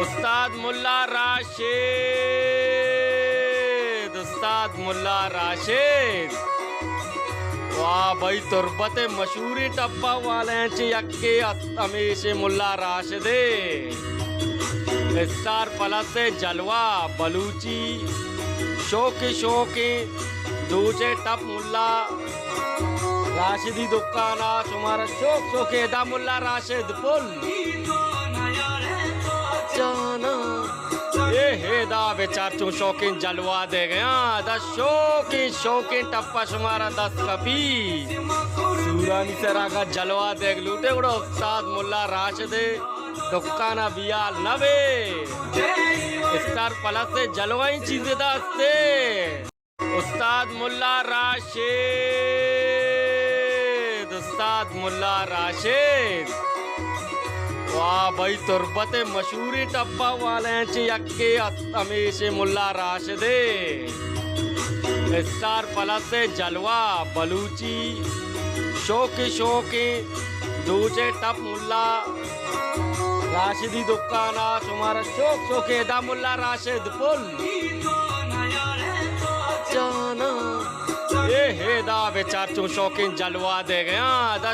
उस्ताद मुल्ला राशिद, उस्ताद मुल्ला राशिद। वाह भाई तुरबत मशहूरी टप्पा वाले यक्के हमेशा मुल्ला राशिदे। स्टार प्लस से जलवा बलूची शौकी दूचे टप मुल्ला राशिदी दुकाना तुम्हारा शौके दा मुल्ला राशिद पुल जाना ये हे दा बेचार तू शौकीन जलवा दे गया दा शौकीन टप्पा तुम्हारा 10 कपी सूरानी सरा का जलवा देख लूटे बड़ो उस्ताद मुल्ला राशिदे दुकाना बियाल नवे स्टार प्लस से जलवाई चीजें दास्ते उस्ताद मुल्ला राशिद, उस्ताद मुल्ला राशिद। वाह भाई तुरबत मशहूरी टप्पा वाले यक्के हमेशा मुल्ला राशिदे। स्टार प्लस से जलवा बलूची शौकी दूचे टप मुल्ला राशिदी दुकाना तुम्हारा शौके दा मुल्ला राशिद पुल जाना ये हे दा बेचार तू शौकीन जलवा दे गया दा